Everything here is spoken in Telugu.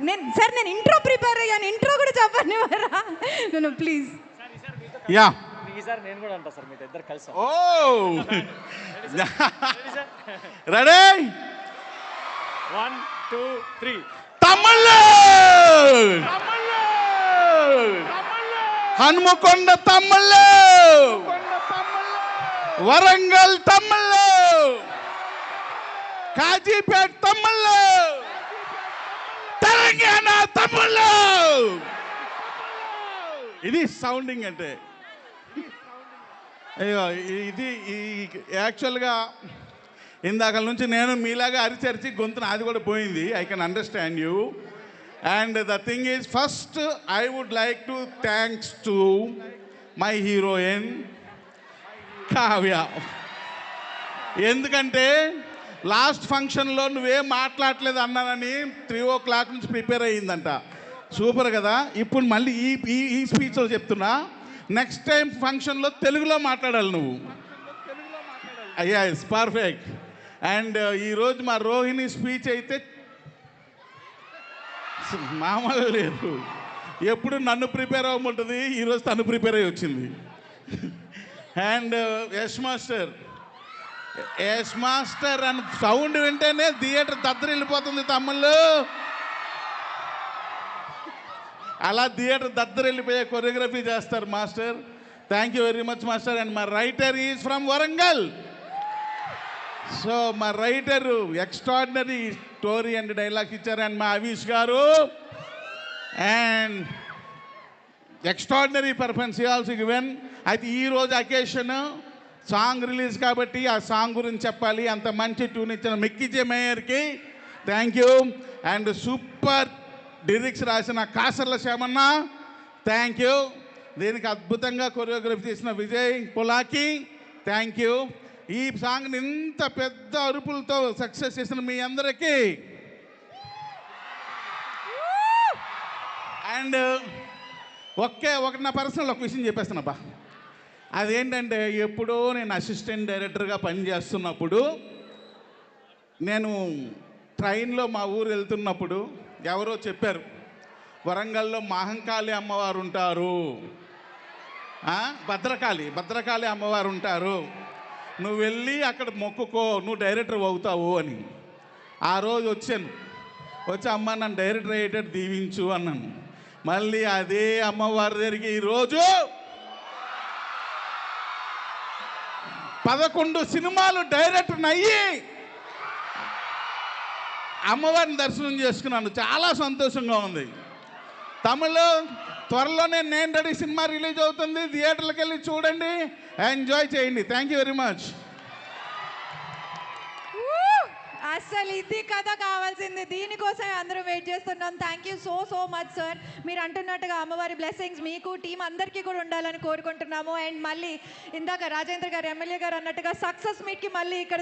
నేను ఇంట్రో ప్రిపేర్ అయ్యాను, ఇంట్రో కూడా చెప్పండి మరా. నేను ప్లీజ్ యా ఈసారి నేను కూడా అంటా సార్, మీతో ఇద్దరు కలిసి. ఓ రెడీ 1 2 3. తమిళ హనుమకొండ తమిళ, వరంగల్ తమిళ, కాజీపేట తమిళ, తెలంగాణ తమిళ. ఇది సౌండింగ్ అంటే. అయ్యో ఇది యాక్చువల్గా ఇందాక నుంచి నేను మీలాగా అరిచరిచి గొంతు నాది కూడా పోయింది. I can understand you. And the thing is, first I would like to thanks to my heroine Kavya. ఎందుకంటే లాస్ట్ ఫంక్షన్లో నువ్వేం మాట్లాడలేదు అన్నానని 3 o'clock నుంచి ప్రిపేర్ అయ్యిందంట. సూపర్ కదా. ఇప్పుడు మళ్ళీ ఈ స్పీచ్లో చెప్తున్నా, నెక్స్ట్ టైం ఫంక్షన్లో తెలుగులో మాట్లాడాలి నువ్వు. అయ్యా ఇట్స్ పర్ఫెక్ట్. అండ్ ఈరోజు మా రోహిణి స్పీచ్ అయితే మామూలు లేదు. ఎప్పుడు నన్ను ప్రిపేర్ అవ్వమంటుంది, ఈరోజు తను ప్రిపేర్ అయ్యి వచ్చింది. అండ్ యశ్ మాస్టర్ అని సౌండ్ వింటేనే థియేటర్ దద్దరిల్లిపోతుంది తమ్ముళ్ళు. అలా థియేటర్ దద్దరిల్లిపోయే కొరియోగ్రఫీ చేస్తారు master. Thank you very much master. And మా writer is from Warangal. So మా writer extraordinary story and dialogues ఇచ్చారు. అండ్ మా Avish garu and extraordinary performance also given. అయితే ఈరోజు అకేషన్ సాంగ్ రిలీజ్ కాబట్టి ఆ సాంగ్ గురించి చెప్పాలి. అంత మంచి ట్యూన్ ఇచ్చిన మిక్కీ మేయర్కి thank you. And super lyrics రాసిన కాసర్ల శ్యామన్న థ్యాంక్ యూ. దీనికి అద్భుతంగా కొరియోగ్రఫీ చేసిన విజయ్ పొలాకి థ్యాంక్ యూ. ఈ సాంగ్ని ఇంత పెద్ద అరుపులతో సక్సెస్ చేసిన మీ అందరికీ. అండ్ ఒకటి నా పర్సనల్ ఒక విషయం చెప్పేస్తానబ్బా. అదేంటంటే, ఎప్పుడో నేను అసిస్టెంట్ డైరెక్టర్గా పనిచేస్తున్నప్పుడు, నేను ట్రైన్లో మా ఊరు వెళ్తున్నప్పుడు ఎవరో చెప్పారు, వరంగల్లో మహంకాళి అమ్మవారు ఉంటారు, భద్రకాళి అమ్మవారు ఉంటారు, నువ్వు వెళ్ళి అక్కడ మొక్కుకో, నువ్వు డైరెక్టర్ అవుతావు అని. ఆ రోజు వచ్చి అమ్మ నన్ను డైరెక్టర్ అయ్యేటట్టు దీవించు అన్నాను. మళ్ళీ అదే అమ్మవారి దగ్గరికి ఈరోజు 11 సినిమాలు డైరెక్టర్ అయ్యి అమ్మవారిని దర్శనం చేసుకున్నాను. చాలా సంతోషంగా ఉంది. తమిళ్ త్వరలోనే నేను రెడీ సినిమా రిలీజ్ అవుతుంది. థియేటర్లకు వెళ్ళి చూడండి, ఎంజాయ్ చేయండి. Thank you very much. అసలు ఇది కథ కావాల్సింది, దీనికోసమే అందరూ వెయిట్ చేస్తున్నాం. Thank you so much sir. మీరు అంటున్నట్టుగా అమ్మవారి బ్లెస్సింగ్స్ మీకు టీం అందరికీ కూడా ఉండాలని కోరుకుంటున్నాము. అండ్ మళ్ళీ ఇందాక రాజేంద్ర గారు ఎమ్మెల్యే గారు అన్నట్టుగా సక్సెస్ మీట్కి మళ్ళీ ఇక్కడ